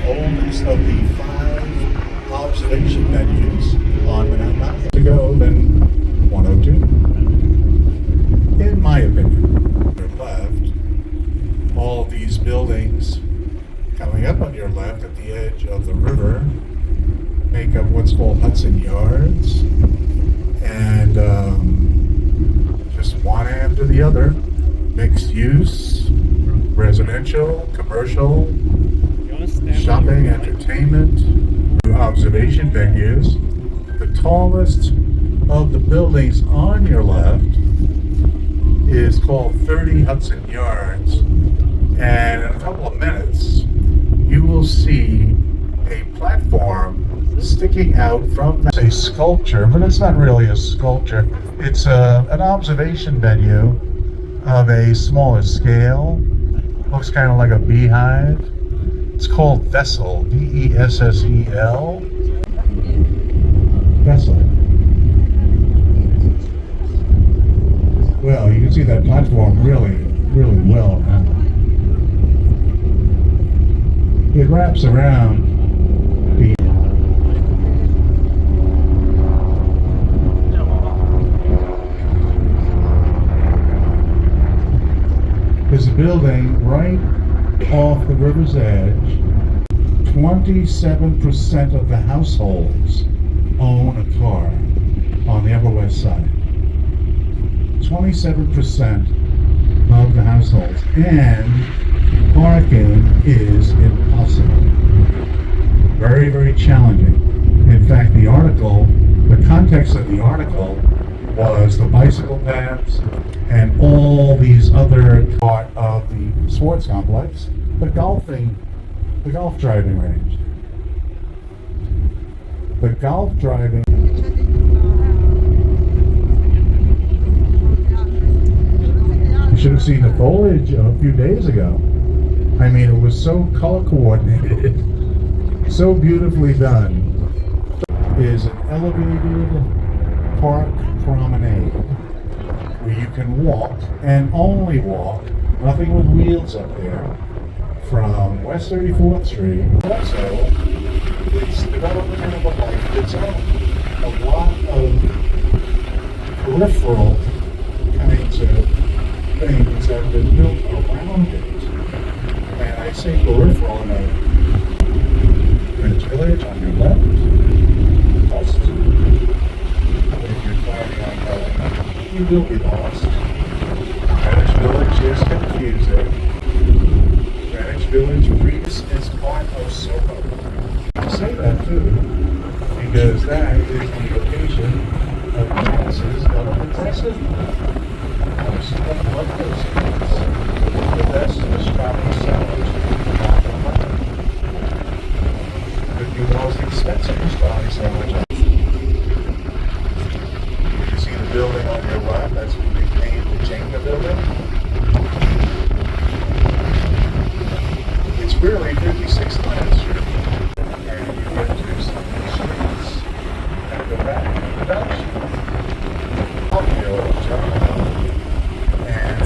oldest of the 5 observation venues on Manhattan Island. To go than 102. In my opinion, to your left, all these buildings coming up on your left at the edge of the river make up what's called Hudson Yards, and just one after the other, mixed use, residential, commercial, shopping, entertainment, observation venues. The tallest of the buildings on your left is called 30 Hudson Yards, and in a couple of minutes you will see a platform sticking out from that. It's a sculpture, but it's not really a sculpture. It's an observation venue of a smaller scale. Looks kind of like a beehive. It's called Vessel, V-E-S-S-E-L. Vessel. Well, you can see that platform really well now. It wraps around the There's a building right off the river's edge. 27% of the households own a car on the Upper West Side. 27% of the households. And parking is impossible. Very, very challenging. In fact, the context of the article was the bicycle paths and all these other part of the sports complex, the golf driving range. The golf driving. You should have seen the foliage a few days ago. I mean, it was so color coordinated, so beautifully done. Is an elevated park promenade where you can walk and only walk, nothing with wheels up there, from West 34th Street. Also, it's development of a life of its own. A lot of peripheral kinds of things have been built around it. And I say peripheral in a Greenwich Village on your left. Lost. If you're planning on going, you will be lost. Greenwich Village is confusing. Greenwich Village Greece is part of Soho. I say that too, because that is the location of France's government president. Most of those things. The best shopping sellers could be the most expensive shopping sellers. You see the building on your left, that's what they named the Jenga building. It's really 56 Glen Street. And you get to some of the streets and go back to the Dutch. Uphill, and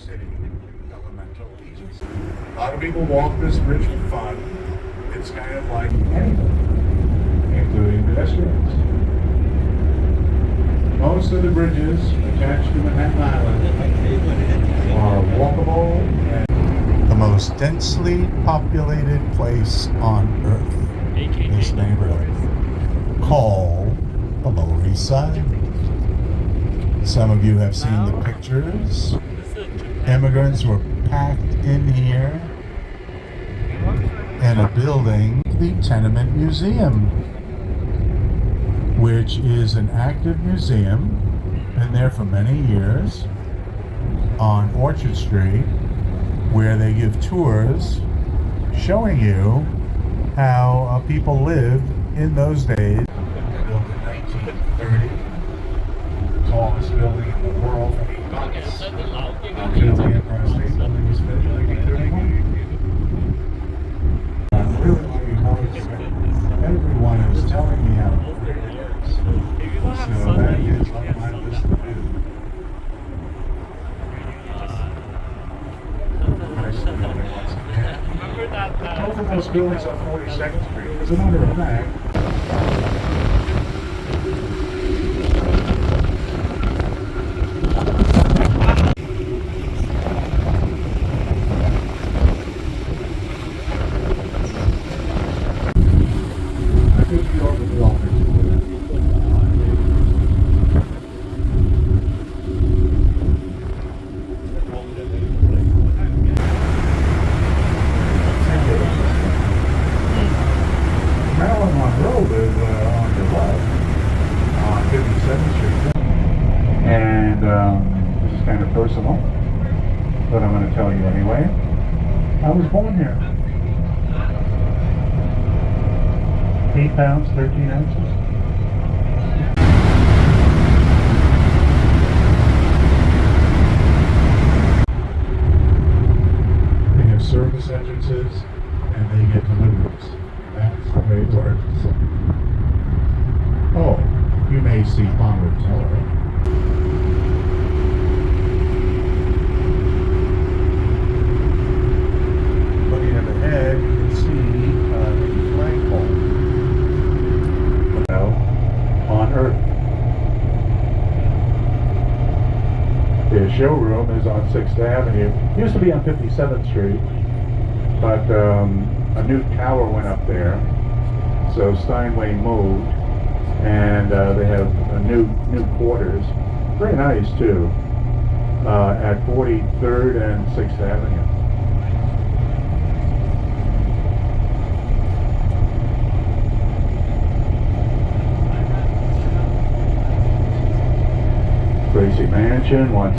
City Elemental Agency. A lot of people walk this bridge for fun. It's kind of like anything, including pedestrians. Most of the bridges attached to Manhattan Island are walkable and the most densely populated place on Earth. This neighborhood, called the Lower East Side. Some of you have seen the pictures. Immigrants were packed in here in a building, the Tenement Museum, which is an active museum, been there for many years, on Orchard Street, where they give tours showing you how people lived in those days. Built in 1930, tallest building in the world from 8 bucks. The Empire State Building was built in 1931. I'm really looking forward to it. Everyone is telling me how great it is. So that is on my list to do. Nice building once again. Both of those buildings on 42nd Street. As a matter of fact, this is kind of personal, but I'm going to tell you anyway. I was born here. 8 pounds, 13 ounces. They have service entrances and they get deliveries. That's the way it works. Oh, you may see Palmer Tower. Looking at the head, you can see the flagpole on Earth. The showroom is on 6th Avenue. It used to be on 57th Street, but a new tower went up there, so Steinway moved, and they have new quarters. Very nice too, at 43rd and 6th Avenue. Gracie Mansion, once.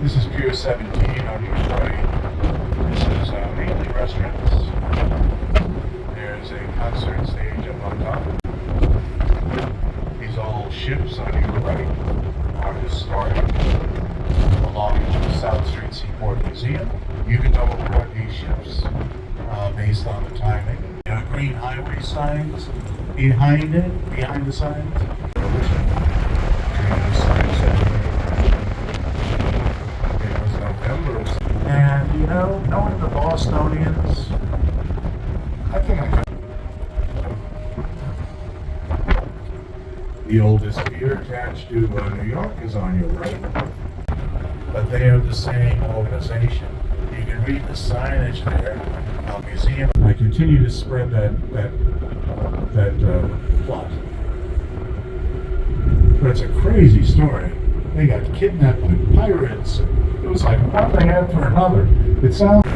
This is Pier 17 on Detroit. This is mainly restaurants. There's a concert stage up on top. These old ships on your right are historic, belonging to the South Street Seaport Museum. You can double report these ships based on the timing. There are green highway signs behind the signs. And you know, knowing the Bostonians, I think I the oldest pier attached to New York is on your right, but they are the same organization. You can read the signage there. Museum. I continue to spread that plot, but it's a crazy story. They got kidnapped by pirates. It was like one thing after another. It sounds.